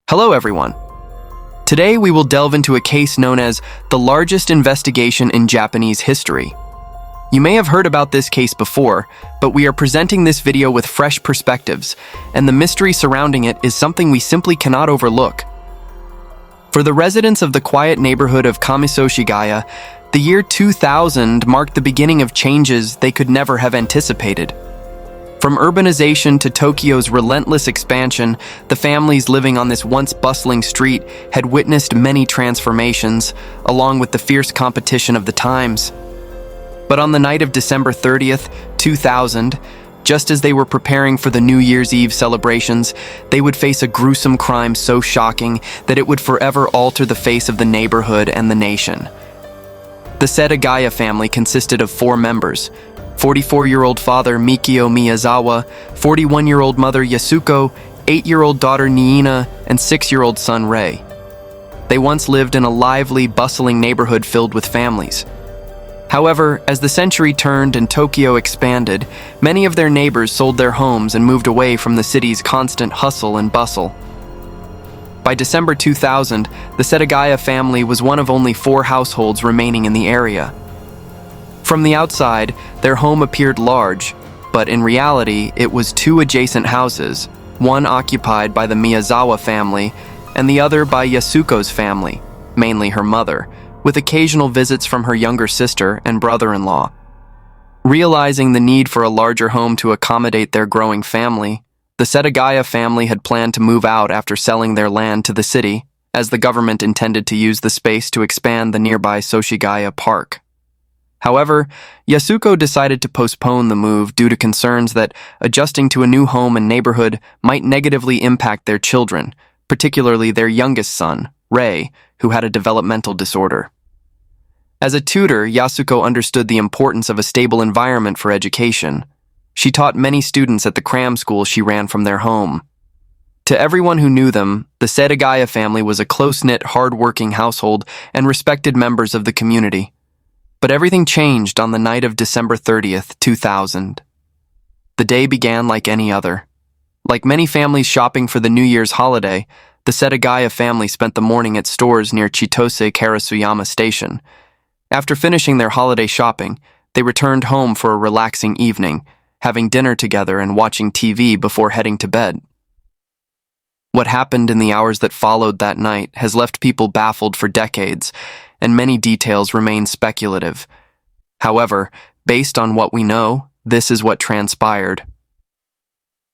Hello everyone. Today we will delve into a case known as the largest investigation in Japanese history. You may have heard about this case before, but we are presenting this video with fresh perspectives, and the mystery surrounding it is something we simply cannot overlook. For the residents of the quiet neighborhood of Setagaya, the year 2000 marked the beginning of changes they could never have anticipated. From urbanization to Tokyo's relentless expansion, the families living on this once bustling street had witnessed many transformations, along with the fierce competition of the times. But on the night of December 30th, 2000, just as they were preparing for the New Year's Eve celebrations, they would face a gruesome crime so shocking that it would forever alter the face of the neighborhood and the nation. The Setagaya family consisted of 4 members: 44-year-old father Mikio Miyazawa, 41-year-old mother Yasuko, 8-year-old daughter Niina, and 6-year-old son Rei. They once lived in a lively, bustling neighborhood filled with families. However, as the century turned and Tokyo expanded, many of their neighbors sold their homes and moved away from the city's constant hustle and bustle. By December 2000, the Setagaya family was one of only 4 households remaining in the area. From the outside, their home appeared large, but in reality, it was 2 adjacent houses, one occupied by the Miyazawa family and the other by Yasuko's family, mainly her mother, with occasional visits from her younger sister and brother-in-law. Realizing the need for a larger home to accommodate their growing family, the Setagaya family had planned to move out after selling their land to the city, as the government intended to use the space to expand the nearby Setagaya Park. However, Yasuko decided to postpone the move due to concerns that adjusting to a new home and neighborhood might negatively impact their children, particularly their youngest son, Rei, who had a developmental disorder. As a tutor, Yasuko understood the importance of a stable environment for education. She taught many students at the cram school she ran from their home. To everyone who knew them, the Setagaya family was a close-knit, hard-working household and respected members of the community. But everything changed on the night of December 30th, 2000. The day began like any other. Like many families shopping for the New Year's holiday, the Setagaya family spent the morning at stores near Chitose Karasuyama Station. After finishing their holiday shopping, they returned home for a relaxing evening, having dinner together and watching TV before heading to bed. What happened in the hours that followed that night has left people baffled for decades, and many details remain speculative. However, based on what we know, this is what transpired.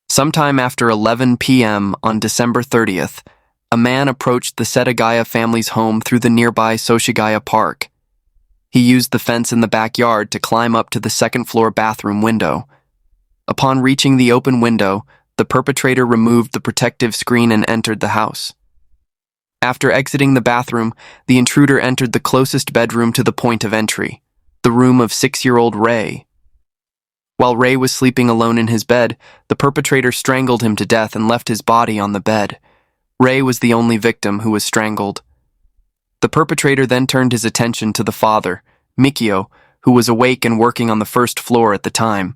Sometime after 11 p.m. on December 30th, a man approached the Setagaya family's home through the nearby Setagaya Park. He used the fence in the backyard to climb up to the second-floor bathroom window. Upon reaching the open window, the perpetrator removed the protective screen and entered the house. After exiting the bathroom, the intruder entered the closest bedroom to the point of entry, the room of 6-year-old Rei. While Rei was sleeping alone in his bed, the perpetrator strangled him to death and left his body on the bed. Rei was the only victim who was strangled. The perpetrator then turned his attention to the father, Mikio, who was awake and working on the first floor at the time.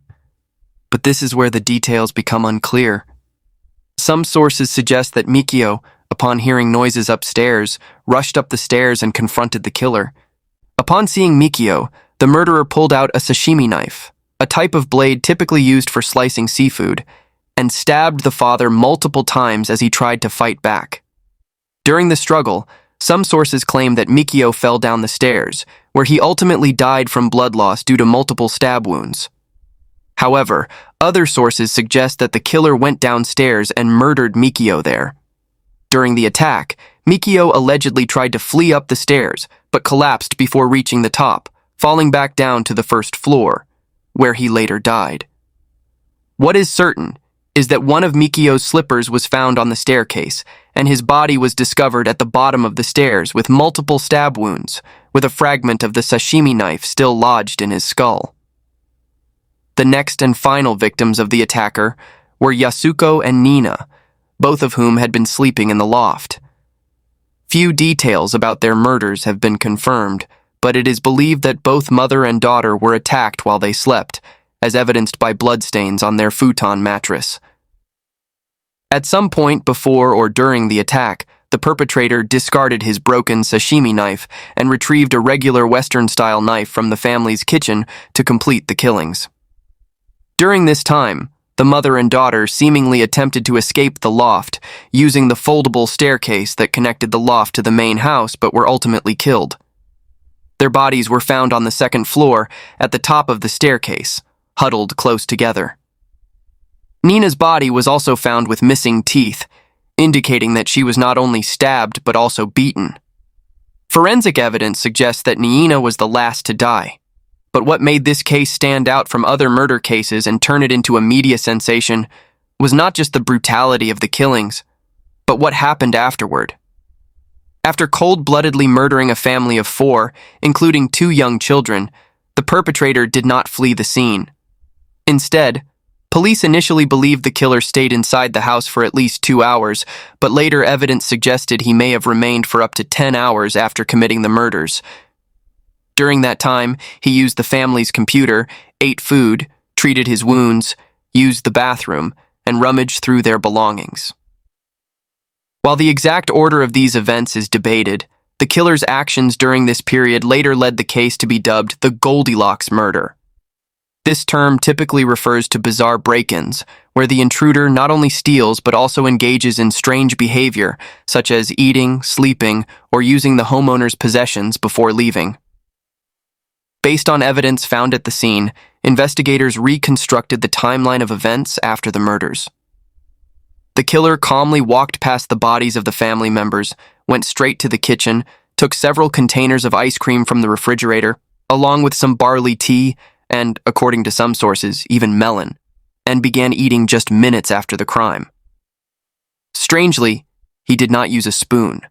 But this is where the details become unclear. Some sources suggest that Mikio, upon hearing noises upstairs, rushed up the stairs and confronted the killer. Upon seeing Mikio, the murderer pulled out a sashimi knife, a type of blade typically used for slicing seafood, and stabbed the father multiple times as he tried to fight back. During the struggle, some sources claim that Mikio fell down the stairs, where he ultimately died from blood loss due to multiple stab wounds. However, other sources suggest that the killer went downstairs and murdered Mikio there. During the attack, Mikio allegedly tried to flee up the stairs, but collapsed before reaching the top, falling back down to the first floor, where he later died. What is certain is that one of Mikio's slippers was found on the staircase, and his body was discovered at the bottom of the stairs with multiple stab wounds, with a fragment of the sashimi knife still lodged in his skull. The next and final victims of the attacker were Yasuko and Niina, both of whom had been sleeping in the loft. Few details about their murders have been confirmed, but it is believed that both mother and daughter were attacked while they slept, as evidenced by bloodstains on their futon mattress. At some point before or during the attack, the perpetrator discarded his broken sashimi knife and retrieved a regular Western-style knife from the family's kitchen to complete the killings. During this time, the mother and daughter seemingly attempted to escape the loft using the foldable staircase that connected the loft to the main house, but were ultimately killed. Their bodies were found on the second floor at the top of the staircase, huddled close together. Nina's body was also found with missing teeth, indicating that she was not only stabbed but also beaten. Forensic evidence suggests that Nina was the last to die. But what made this case stand out from other murder cases and turn it into a media sensation was not just the brutality of the killings, but what happened afterward. After cold-bloodedly murdering a family of 4, including 2 young children, the perpetrator did not flee the scene. Instead, police initially believed the killer stayed inside the house for at least 2 hours, but later evidence suggested he may have remained for up to 10 hours after committing the murders. During that time, he used the family's computer, ate food, treated his wounds, used the bathroom, and rummaged through their belongings. While the exact order of these events is debated, the killer's actions during this period later led the case to be dubbed the Goldilocks murder. This term typically refers to bizarre break-ins, where the intruder not only steals but also engages in strange behavior, such as eating, sleeping, or using the homeowner's possessions before leaving. Based on evidence found at the scene, investigators reconstructed the timeline of events after the murders. The killer calmly walked past the bodies of the family members, went straight to the kitchen, took several containers of ice cream from the refrigerator, along with some barley tea and, according to some sources, even melon, and began eating just minutes after the crime. Strangely, he did not use a spoon.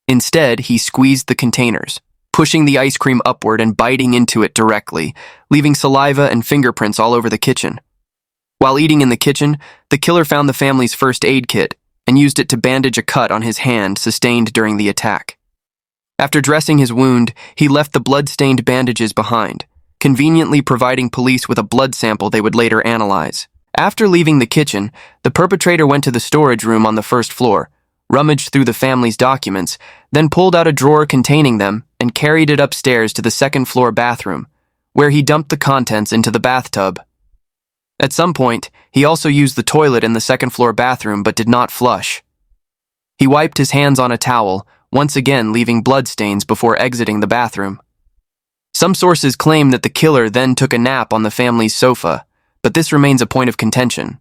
Instead, he squeezed the containers, pushing the ice cream upward and biting into it directly, leaving saliva and fingerprints all over the kitchen. While eating in the kitchen, the killer found the family's first aid kit and used it to bandage a cut on his hand sustained during the attack. After dressing his wound, he left the blood-stained bandages behind, conveniently providing police with a blood sample they would later analyze. After leaving the kitchen, the perpetrator went to the storage room on the first floor, rummaged through the family's documents, then pulled out a drawer containing them and carried it upstairs to the second-floor bathroom, where he dumped the contents into the bathtub. At some point, he also used the toilet in the second-floor bathroom but did not flush. He wiped his hands on a towel, once again leaving bloodstains before exiting the bathroom. Some sources claim that the killer then took a nap on the family's sofa, but this remains a point of contention.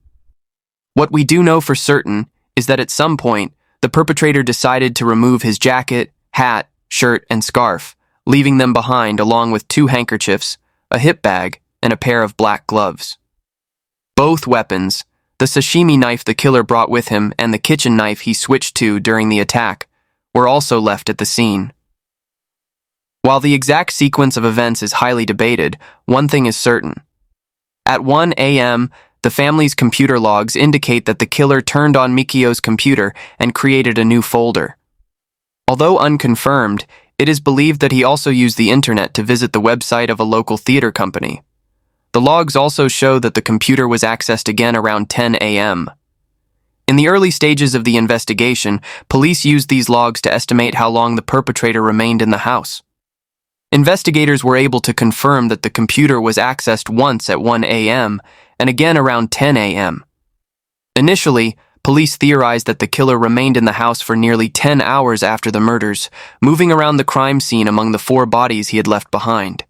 What we do know for certain is that at some point, the perpetrator decided to remove his jacket, hat, shirt, and scarf, leaving them behind along with 2 handkerchiefs, a hip bag, and a pair of black gloves. Both weapons, the sashimi knife the killer brought with him and the kitchen knife he switched to during the attack, were also left at the scene. While the exact sequence of events is highly debated, one thing is certain. At 1 a.m., the family's computer logs indicate that the killer turned on Mikio's computer and created a new folder. Although unconfirmed, it is believed that he also used the internet to visit the website of a local theater company. The logs also show that the computer was accessed again around 10 a.m. In the early stages of the investigation, police used these logs to estimate how long the perpetrator remained in the house. Investigators were able to confirm that the computer was accessed once at 1 a.m. and again around 10 a.m. Initially, police theorized that the killer remained in the house for nearly 10 hours after the murders, moving around the crime scene among the 4 bodies he had left behind.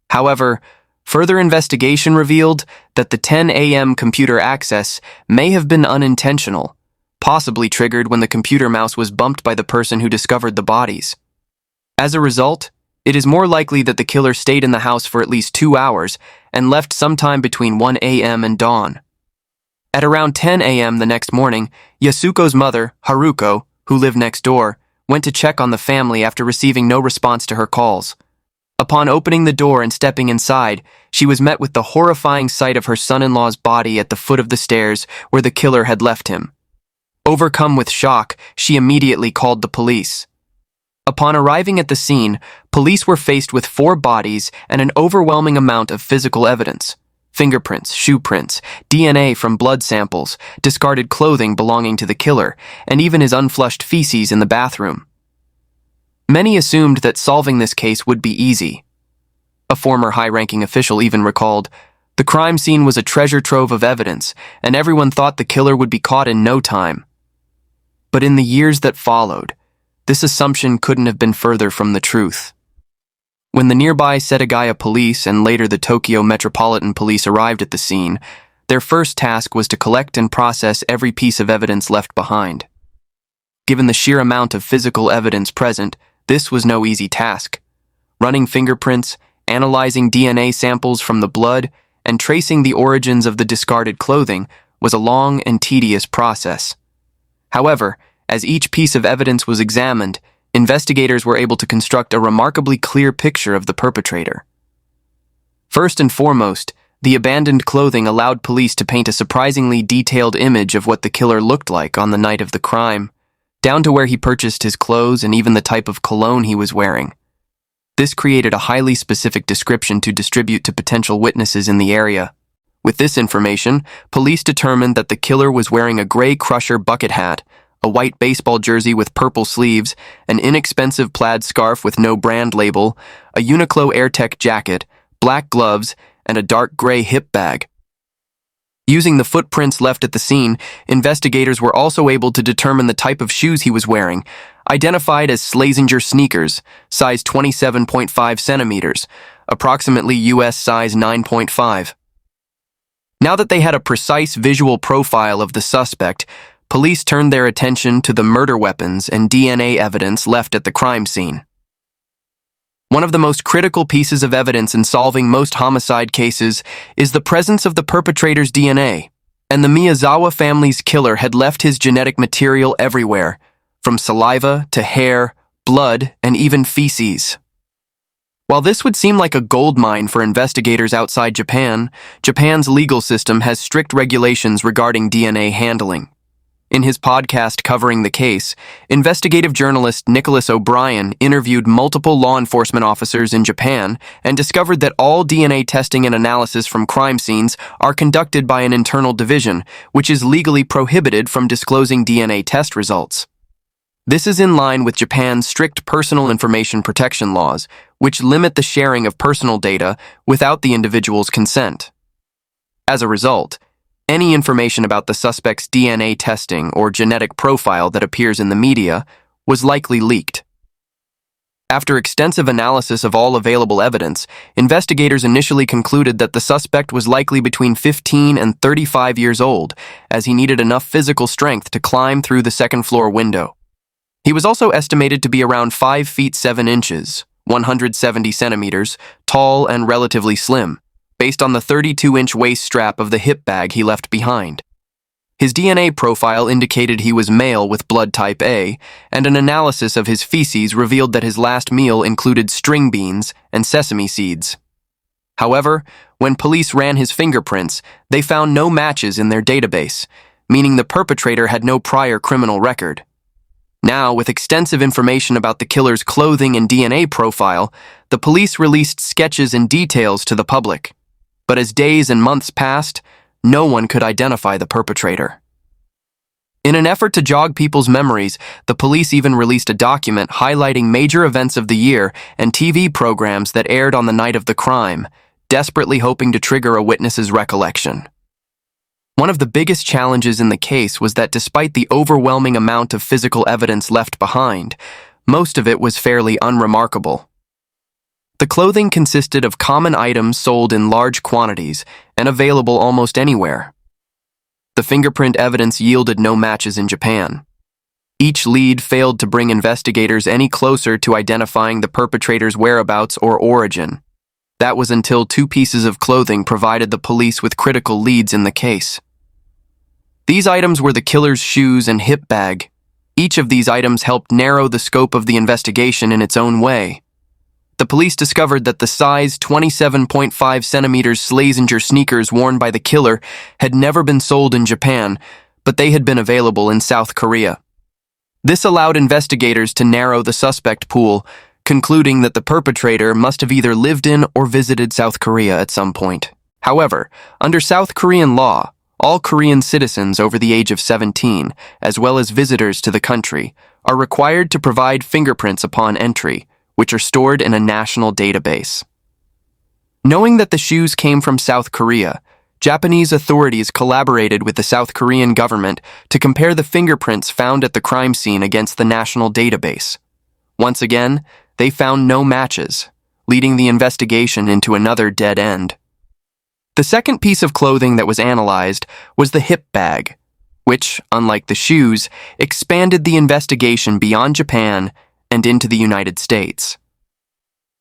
However, further investigation revealed that the 10 a.m. computer access may have been unintentional, possibly triggered when the computer mouse was bumped by the person who discovered the bodies. As a result, it is more likely that the killer stayed in the house for at least 2 hours and left sometime between 1 a.m. and dawn. At around 10 a.m. the next morning, Yasuko's mother, Haruko, who lived next door, went to check on the family after receiving no response to her calls. Upon opening the door and stepping inside, she was met with the horrifying sight of her son-in-law's body at the foot of the stairs where the killer had left him. Overcome with shock, she immediately called the police. Upon arriving at the scene, police were faced with 4 bodies and an overwhelming amount of physical evidence. Fingerprints, shoe prints, DNA from blood samples, discarded clothing belonging to the killer, and even his unflushed feces in the bathroom. Many assumed that solving this case would be easy. A former high-ranking official even recalled, "The crime scene was a treasure trove of evidence, and everyone thought the killer would be caught in no time." But in the years that followed, this assumption couldn't have been further from the truth. When the nearby Setagaya police and later the Tokyo Metropolitan Police arrived at the scene, their first task was to collect and process every piece of evidence left behind. Given the sheer amount of physical evidence present, this was no easy task. Running fingerprints, analyzing DNA samples from the blood, and tracing the origins of the discarded clothing was a long and tedious process. However, as each piece of evidence was examined, investigators were able to construct a remarkably clear picture of the perpetrator. First and foremost, the abandoned clothing allowed police to paint a surprisingly detailed image of what the killer looked like on the night of the crime, down to where he purchased his clothes and even the type of cologne he was wearing. This created a highly specific description to distribute to potential witnesses in the area. With this information, police determined that the killer was wearing a gray Crusher bucket hat, a white baseball jersey with purple sleeves, an inexpensive plaid scarf with no brand label, a Uniqlo AirTech jacket, black gloves, and a dark gray hip bag. Using the footprints left at the scene, investigators were also able to determine the type of shoes he was wearing, identified as Schlesinger sneakers, size 27.5 centimeters, approximately US size 9.5. Now that they had a precise visual profile of the suspect, police turned their attention to the murder weapons and DNA evidence left at the crime scene. One of the most critical pieces of evidence in solving most homicide cases is the presence of the perpetrator's DNA, and the Miyazawa family's killer had left his genetic material everywhere, from saliva to hair, blood, and even feces. While this would seem like a goldmine for investigators outside Japan, Japan's legal system has strict regulations regarding DNA handling. In his podcast covering the case, investigative journalist Nicholas O'Brien interviewed multiple law enforcement officers in Japan and discovered that all DNA testing and analysis from crime scenes are conducted by an internal division, which is legally prohibited from disclosing DNA test results. This is in line with Japan's strict personal information protection laws, which limit the sharing of personal data without the individual's consent. As a result, any information about the suspect's DNA testing or genetic profile that appears in the media was likely leaked. After extensive analysis of all available evidence, investigators initially concluded that the suspect was likely between 15 and 35 years old, as he needed enough physical strength to climb through the second-floor window. He was also estimated to be around 5 feet 7 inches, 170 centimeters, tall and relatively slim, based on the 32-inch waist strap of the hip bag he left behind. His DNA profile indicated he was male with blood type A, and an analysis of his feces revealed that his last meal included string beans and sesame seeds. However, when police ran his fingerprints, they found no matches in their database, meaning the perpetrator had no prior criminal record. Now, with extensive information about the killer's clothing and DNA profile, the police released sketches and details to the public. But as days and months passed, no one could identify the perpetrator. In an effort to jog people's memories, the police even released a document highlighting major events of the year and TV programs that aired on the night of the crime, desperately hoping to trigger a witness's recollection. One of the biggest challenges in the case was that despite the overwhelming amount of physical evidence left behind, most of it was fairly unremarkable. The clothing consisted of common items sold in large quantities and available almost anywhere. The fingerprint evidence yielded no matches in Japan. Each lead failed to bring investigators any closer to identifying the perpetrator's whereabouts or origin. That was until 2 pieces of clothing provided the police with critical leads in the case. These items were the killer's shoes and hip bag. Each of these items helped narrow the scope of the investigation in its own way. The police discovered that the size 27.5 centimeters Schlesinger sneakers worn by the killer had never been sold in Japan, but they had been available in South Korea. This allowed investigators to narrow the suspect pool, concluding that the perpetrator must have either lived in or visited South Korea at some point. However, under South Korean law, all Korean citizens over the age of 17, as well as visitors to the country, are required to provide fingerprints upon entry, which are stored in a national database. Knowing that the shoes came from South Korea, Japanese authorities collaborated with the South Korean government to compare the fingerprints found at the crime scene against the national database. Once again, they found no matches, leading the investigation into another dead end. The second piece of clothing that was analyzed was the hip bag, which, unlike the shoes, expanded the investigation beyond Japan and into the United States.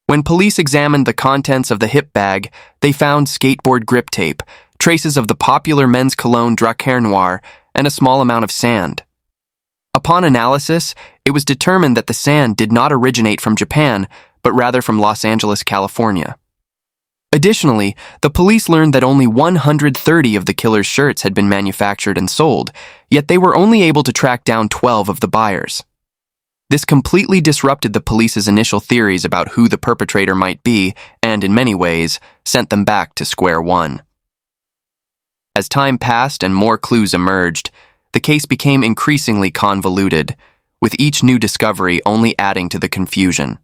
When police examined the contents of the hip bag, they found skateboard grip tape, traces of the popular men's cologne Drakkar Noir, and a small amount of sand. Upon analysis, it was determined that the sand did not originate from Japan, but rather from Los Angeles, California. Additionally, the police learned that only 130 of the killer's shirts had been manufactured and sold, yet they were only able to track down 12 of the buyers. This completely disrupted the police's initial theories about who the perpetrator might be and, in many ways, sent them back to square one. As time passed and more clues emerged, the case became increasingly convoluted, with each new discovery only adding to the confusion.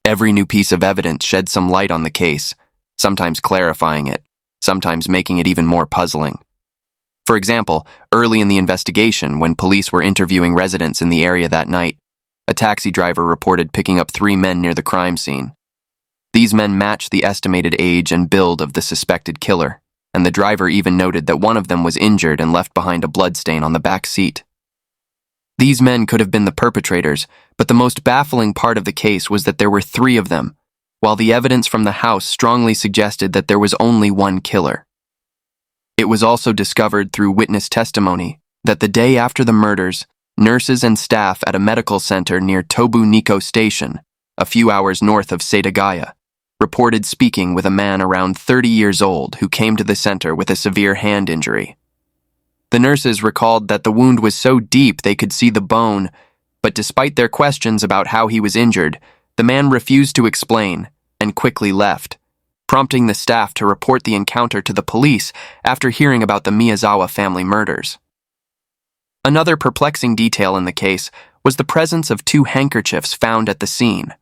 Every new piece of evidence shed some light on the case, sometimes clarifying it, sometimes making it even more puzzling. For example, early in the investigation, when police were interviewing residents in the area that night, a taxi driver reported picking up 3 men near the crime scene. These men matched the estimated age and build of the suspected killer, and the driver even noted that one of them was injured and left behind a bloodstain on the back seat. These men could have been the perpetrators, but the most baffling part of the case was that there were 3 of them, while the evidence from the house strongly suggested that there was only one killer. It was also discovered through witness testimony that the day after the murders, nurses and staff at a medical center near Tobu-Nikko Station, a few hours north of Setagaya, reported speaking with a man around 30 years old who came to the center with a severe hand injury. The nurses recalled that the wound was so deep they could see the bone, but despite their questions about how he was injured, the man refused to explain and quickly left, prompting the staff to report the encounter to the police after hearing about the Miyazawa family murders. Another perplexing detail in the case was the presence of 2 handkerchiefs found at the scene,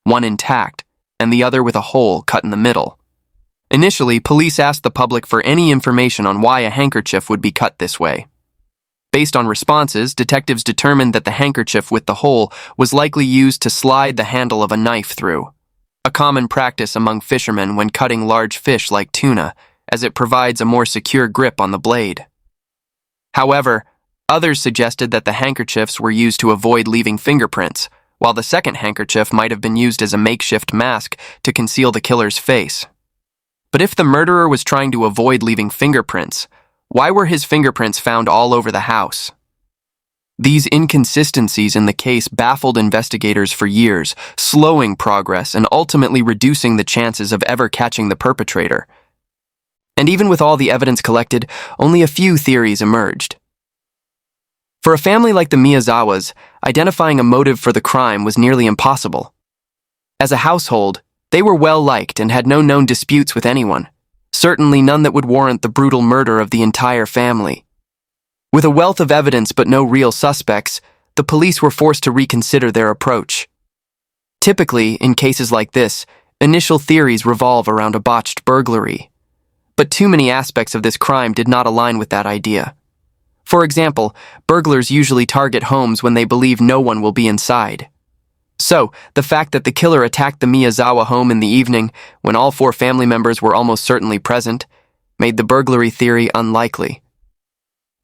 one intact and the other with a hole cut in the middle. Initially, police asked the public for any information on why a handkerchief would be cut this way. Based on responses, detectives determined that the handkerchief with the hole was likely used to slide the handle of a knife through, a common practice among fishermen when cutting large fish like tuna, as it provides a more secure grip on the blade. However, others suggested that the handkerchiefs were used to avoid leaving fingerprints, while the second handkerchief might have been used as a makeshift mask to conceal the killer's face. But if the murderer was trying to avoid leaving fingerprints, why were his fingerprints found all over the house? These inconsistencies in the case baffled investigators for years, slowing progress and ultimately reducing the chances of ever catching the perpetrator. And even with all the evidence collected, only a few theories emerged. For a family like the Miyazawas, identifying a motive for the crime was nearly impossible. As a household, they were well-liked and had no known disputes with anyone, certainly none that would warrant the brutal murder of the entire family. With a wealth of evidence but no real suspects, the police were forced to reconsider their approach. Typically, in cases like this, initial theories revolve around a botched burglary. But too many aspects of this crime did not align with that idea. For example, burglars usually target homes when they believe no one will be inside. So, the fact that the killer attacked the Miyazawa home in the evening, when all 4 family members were almost certainly present, made the burglary theory unlikely.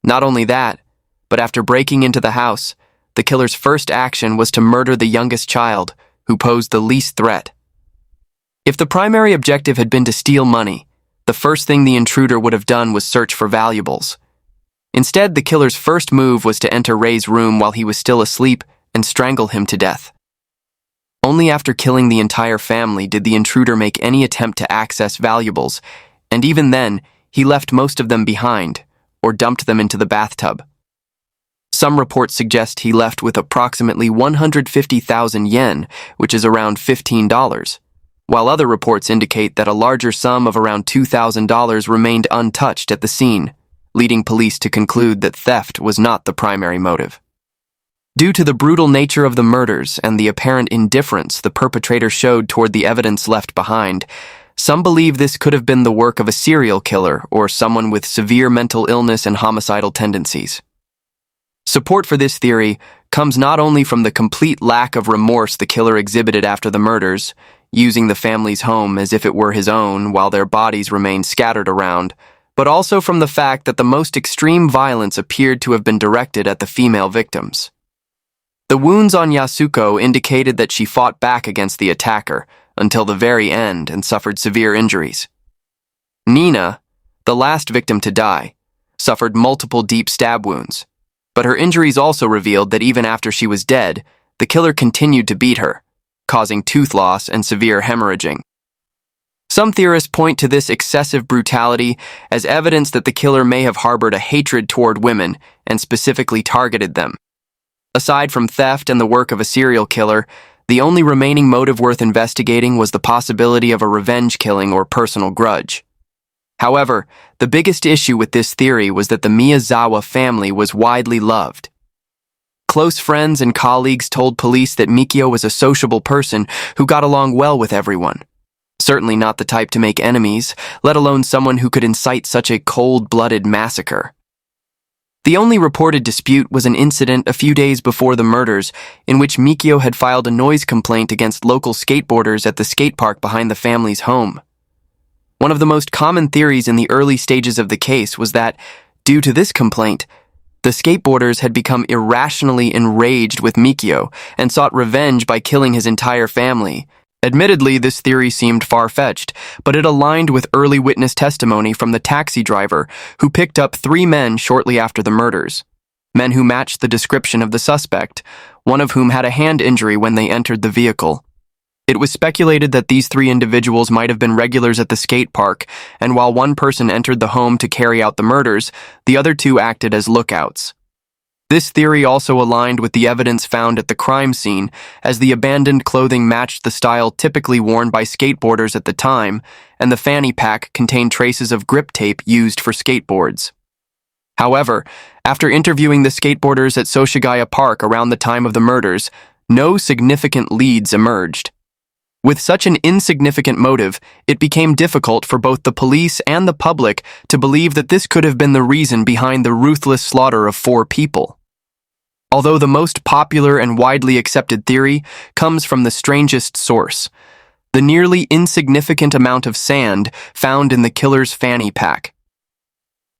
Not only that, but after breaking into the house, the killer's first action was to murder the youngest child, who posed the least threat. If the primary objective had been to steal money, the first thing the intruder would have done was search for valuables. Instead, the killer's first move was to enter Ray's room while he was still asleep and strangle him to death. Only after killing the entire family did the intruder make any attempt to access valuables, and even then, he left most of them behind, or dumped them into the bathtub. Some reports suggest he left with approximately 150,000 yen, which is around $15, while other reports indicate that a larger sum of around $2,000 remained untouched at the scene, leading police to conclude that theft was not the primary motive. Due to the brutal nature of the murders and the apparent indifference the perpetrator showed toward the evidence left behind, some believe this could have been the work of a serial killer or someone with severe mental illness and homicidal tendencies. Support for this theory comes not only from the complete lack of remorse the killer exhibited after the murders, using the family's home as if it were his own while their bodies remained scattered around, but also from the fact that the most extreme violence appeared to have been directed at the female victims. The wounds on Yasuko indicated that she fought back against the attacker until the very end and suffered severe injuries. Nina, the last victim to die, suffered multiple deep stab wounds, but her injuries also revealed that even after she was dead, the killer continued to beat her, causing tooth loss and severe hemorrhaging. Some theorists point to this excessive brutality as evidence that the killer may have harbored a hatred toward women and specifically targeted them. Aside from theft and the work of a serial killer, the only remaining motive worth investigating was the possibility of a revenge killing or personal grudge. However, the biggest issue with this theory was that the Miyazawa family was widely loved. Close friends and colleagues told police that Mikio was a sociable person who got along well with everyone. Certainly not the type to make enemies, let alone someone who could incite such a cold-blooded massacre. The only reported dispute was an incident a few days before the murders in which Mikio had filed a noise complaint against local skateboarders at the skate park behind the family's home. One of the most common theories in the early stages of the case was that, due to this complaint, the skateboarders had become irrationally enraged with Mikio and sought revenge by killing his entire family. Admittedly, this theory seemed far-fetched, but it aligned with early witness testimony from the taxi driver who picked up 3 men shortly after the murders. Men who matched the description of the suspect, one of whom had a hand injury when they entered the vehicle. It was speculated that these 3 individuals might have been regulars at the skate park, and while one person entered the home to carry out the murders, the other 2 acted as lookouts. This theory also aligned with the evidence found at the crime scene, as the abandoned clothing matched the style typically worn by skateboarders at the time, and the fanny pack contained traces of grip tape used for skateboards. However, after interviewing the skateboarders at Setagaya Park around the time of the murders, no significant leads emerged. With such an insignificant motive, it became difficult for both the police and the public to believe that this could have been the reason behind the ruthless slaughter of 4 people. Although the most popular and widely accepted theory comes from the strangest source, the nearly insignificant amount of sand found in the killer's fanny pack.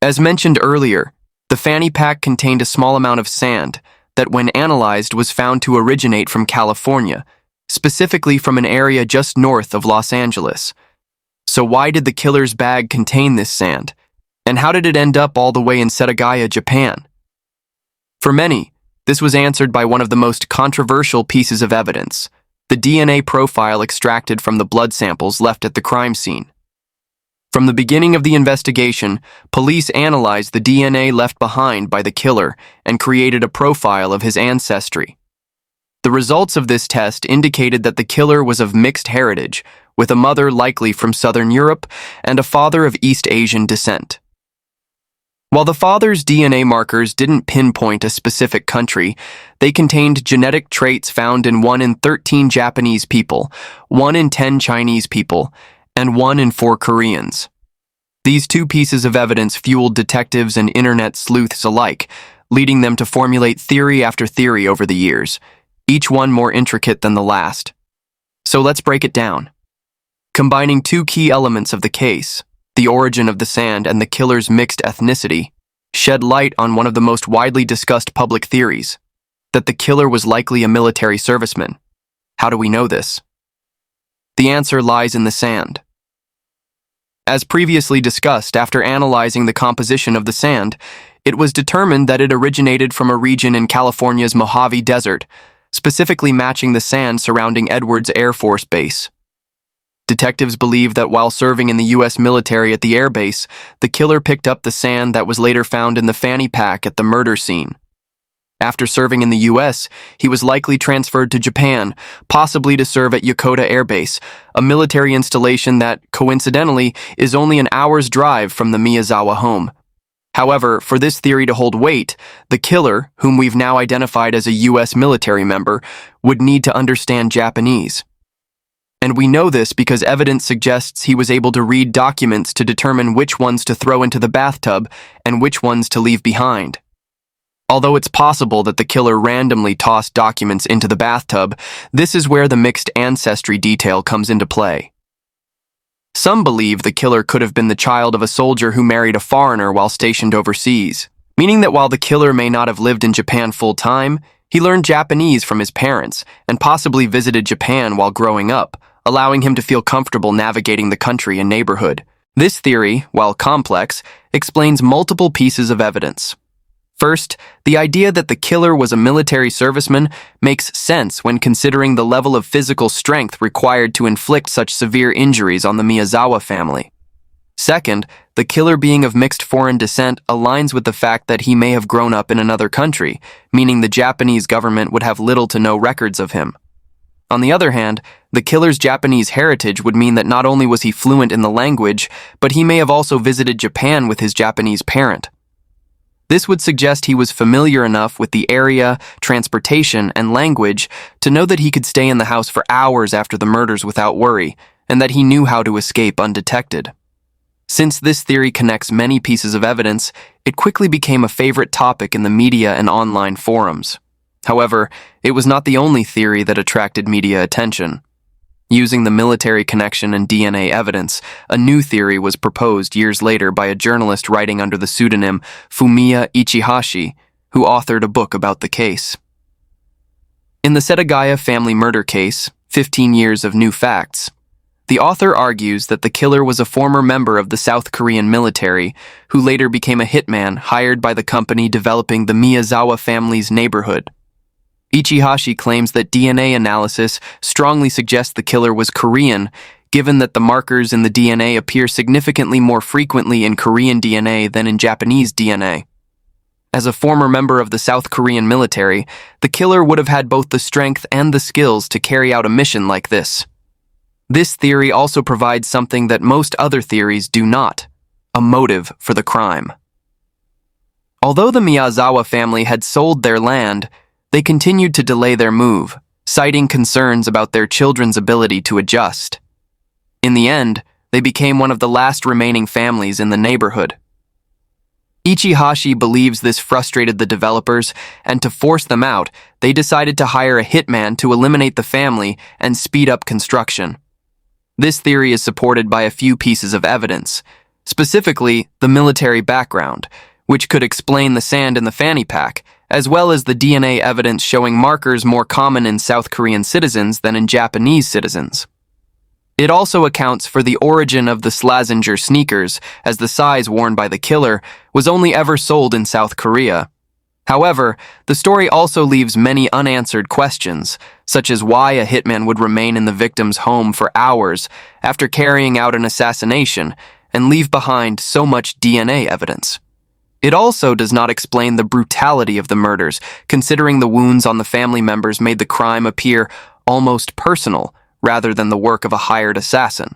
As mentioned earlier, the fanny pack contained a small amount of sand that, when analyzed, was found to originate from California, specifically from an area just north of Los Angeles. So why did the killer's bag contain this sand? And how did it end up all the way in Setagaya, Japan? For many, this was answered by one of the most controversial pieces of evidence, the DNA profile extracted from the blood samples left at the crime scene. From the beginning of the investigation, police analyzed the DNA left behind by the killer and created a profile of his ancestry. The results of this test indicated that the killer was of mixed heritage, with a mother likely from Southern Europe and a father of East Asian descent. While the father's DNA markers didn't pinpoint a specific country, they contained genetic traits found in 1 in 13 Japanese people, 1 in 10 Chinese people, and 1 in 4 Koreans. These 2 pieces of evidence fueled detectives and internet sleuths alike, leading them to formulate theory after theory over the years, each one more intricate than the last. So let's break it down. Combining 2 key elements of the case, the origin of the sand and the killer's mixed ethnicity, shed light on one of the most widely discussed public theories, that the killer was likely a military serviceman. How do we know this? The answer lies in the sand. As previously discussed, after analyzing the composition of the sand, it was determined that it originated from a region in California's Mojave Desert, specifically matching the sand surrounding Edwards Air Force Base. Detectives believe that while serving in the U.S. military at the airbase, the killer picked up the sand that was later found in the fanny pack at the murder scene. After serving in the US, he was likely transferred to Japan, possibly to serve at Yokota Air Base, a military installation that, coincidentally, is only an hour's drive from the Miyazawa home. However, for this theory to hold weight, the killer, whom we've now identified as a US military member, would need to understand Japanese. And we know this because evidence suggests he was able to read documents to determine which ones to throw into the bathtub and which ones to leave behind. Although it's possible that the killer randomly tossed documents into the bathtub, this is where the mixed ancestry detail comes into play. Some believe the killer could have been the child of a soldier who married a foreigner while stationed overseas, meaning that while the killer may not have lived in Japan full-time, he learned Japanese from his parents and possibly visited Japan while growing up, allowing him to feel comfortable navigating the country and neighborhood. This theory, while complex, explains multiple pieces of evidence. First, the idea that the killer was a military serviceman makes sense when considering the level of physical strength required to inflict such severe injuries on the Miyazawa family. Second, the killer being of mixed foreign descent aligns with the fact that he may have grown up in another country, meaning the Japanese government would have little to no records of him. On the other hand, the killer's Japanese heritage would mean that not only was he fluent in the language, but he may have also visited Japan with his Japanese parent. This would suggest he was familiar enough with the area, transportation, and language to know that he could stay in the house for hours after the murders without worry, and that he knew how to escape undetected. Since this theory connects many pieces of evidence, it quickly became a favorite topic in the media and online forums. However, it was not the only theory that attracted media attention. Using the military connection and DNA evidence, a new theory was proposed years later by a journalist writing under the pseudonym Fumiya Ichihashi, who authored a book about the case. In the Setagaya family murder case, 15 Years of New Facts, the author argues that the killer was a former member of the South Korean military who later became a hitman hired by the company developing the Miyazawa family's neighborhood. Ichihashi claims that DNA analysis strongly suggests the killer was Korean, given that the markers in the DNA appear significantly more frequently in Korean DNA than in Japanese DNA. As a former member of the South Korean military, the killer would have had both the strength and the skills to carry out a mission like this. This theory also provides something that most other theories do not: a motive for the crime. Although the Miyazawa family had sold their land, they continued to delay their move, citing concerns about their children's ability to adjust. In the end, they became one of the last remaining families in the neighborhood. Ichihashi believes this frustrated the developers, and to force them out, they decided to hire a hitman to eliminate the family and speed up construction. This theory is supported by a few pieces of evidence, specifically the military background, which could explain the sand in the fanny pack, as well as the DNA evidence showing markers more common in South Korean citizens than in Japanese citizens. It also accounts for the origin of the Slazenger sneakers, as the size worn by the killer was only ever sold in South Korea. However, the story also leaves many unanswered questions, such as why a hitman would remain in the victim's home for hours after carrying out an assassination and leave behind so much DNA evidence. It also does not explain the brutality of the murders, considering the wounds on the family members made the crime appear almost personal rather than the work of a hired assassin.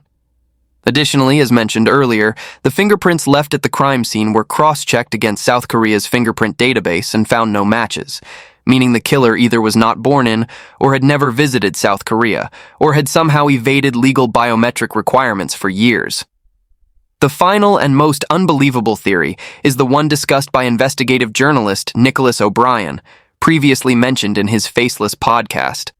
Additionally, as mentioned earlier, the fingerprints left at the crime scene were cross-checked against South Korea's fingerprint database and found no matches, meaning the killer either was not born in or had never visited South Korea, or had somehow evaded legal biometric requirements for years. The final and most unbelievable theory is the one discussed by investigative journalist Nicholas O'Brien, previously mentioned in his Faceless podcast.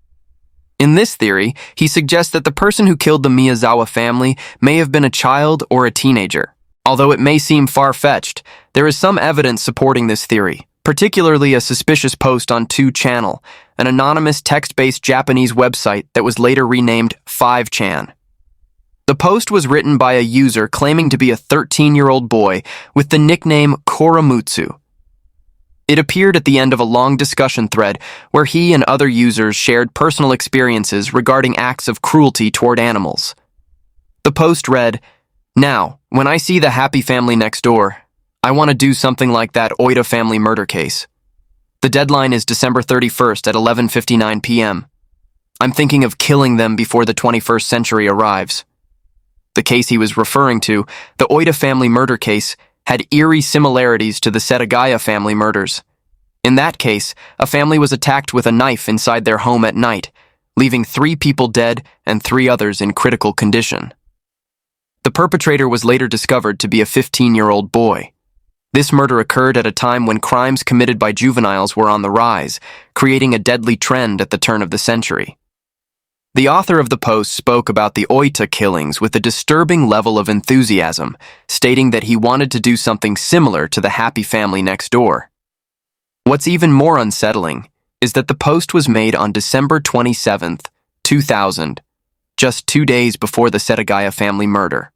In this theory, he suggests that the person who killed the Miyazawa family may have been a child or a teenager. Although it may seem far-fetched, there is some evidence supporting this theory, particularly a suspicious post on 2channel, an anonymous text-based Japanese website that was later renamed 5chan. The post was written by a user claiming to be a 13-year-old boy with the nickname Koramutsu. It appeared at the end of a long discussion thread where he and other users shared personal experiences regarding acts of cruelty toward animals. The post read, "Now, when I see the happy family next door, I want to do something like that Oida family murder case. The deadline is December 31st at 11:59 p.m. I'm thinking of killing them before the 21st century arrives. The case he was referring to, the Oita family murder case, had eerie similarities to the Setagaya family murders. In that case, a family was attacked with a knife inside their home at night, leaving 3 people dead and 3 others in critical condition. The perpetrator was later discovered to be a 15-year-old boy. This murder occurred at a time when crimes committed by juveniles were on the rise, creating a deadly trend at the turn of the century. The author of the post spoke about the Oita killings with a disturbing level of enthusiasm, stating that he wanted to do something similar to the happy family next door. What's even more unsettling is that the post was made on December 27, 2000, just 2 days before the Setagaya family murder.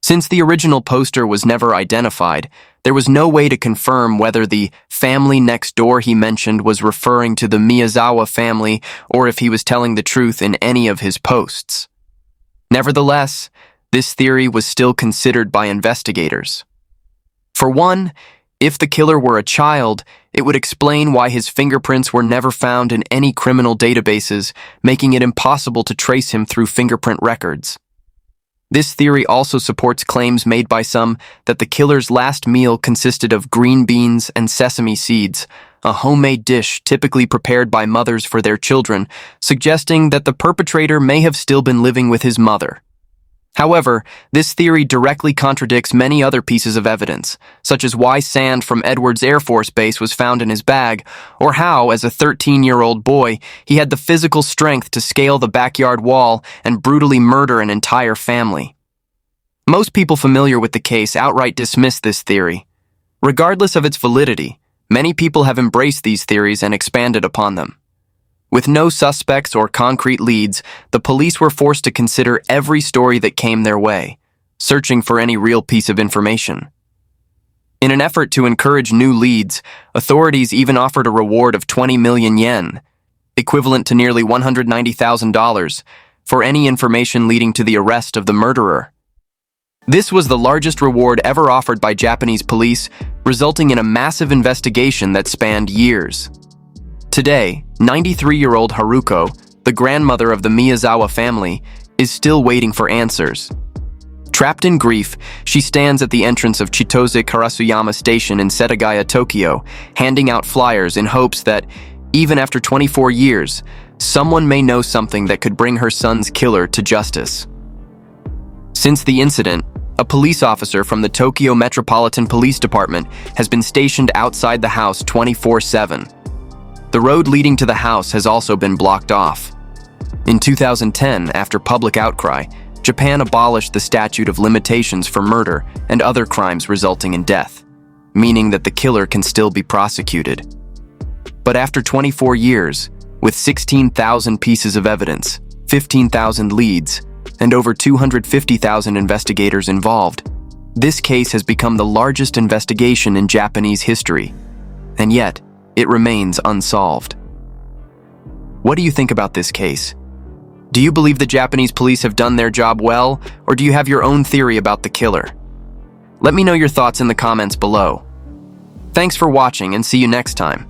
Since the original poster was never identified, there was no way to confirm whether the family next door he mentioned was referring to the Miyazawa family or if he was telling the truth in any of his posts. Nevertheless, this theory was still considered by investigators. For one, if the killer were a child, it would explain why his fingerprints were never found in any criminal databases, making it impossible to trace him through fingerprint records. This theory also supports claims made by some that the killer's last meal consisted of green beans and sesame seeds, a homemade dish typically prepared by mothers for their children, suggesting that the perpetrator may have still been living with his mother. However, this theory directly contradicts many other pieces of evidence, such as why sand from Edwards Air Force Base was found in his bag, or how, as a 13-year-old boy, he had the physical strength to scale the backyard wall and brutally murder an entire family. Most people familiar with the case outright dismiss this theory. Regardless of its validity, many people have embraced these theories and expanded upon them. With no suspects or concrete leads, the police were forced to consider every story that came their way, searching for any real piece of information. In an effort to encourage new leads, authorities even offered a reward of 20 million yen, equivalent to nearly $190,000, for any information leading to the arrest of the murderer. This was the largest reward ever offered by Japanese police, resulting in a massive investigation that spanned years. Today, 93-year-old Haruko, the grandmother of the Miyazawa family, is still waiting for answers. Trapped in grief, she stands at the entrance of Chitose Karasuyama Station in Setagaya, Tokyo, handing out flyers in hopes that, even after 24 years, someone may know something that could bring her son's killer to justice. Since the incident, a police officer from the Tokyo Metropolitan Police Department has been stationed outside the house 24/7. The road leading to the house has also been blocked off. In 2010, after public outcry, Japan abolished the statute of limitations for murder and other crimes resulting in death, meaning that the killer can still be prosecuted. But after 24 years, with 16,000 pieces of evidence, 15,000 leads, and over 250,000 investigators involved, this case has become the largest investigation in Japanese history, and yet, it remains unsolved. What do you think about this case? Do you believe the Japanese police have done their job well, or do you have your own theory about the killer? Let me know your thoughts in the comments below. Thanks for watching and see you next time.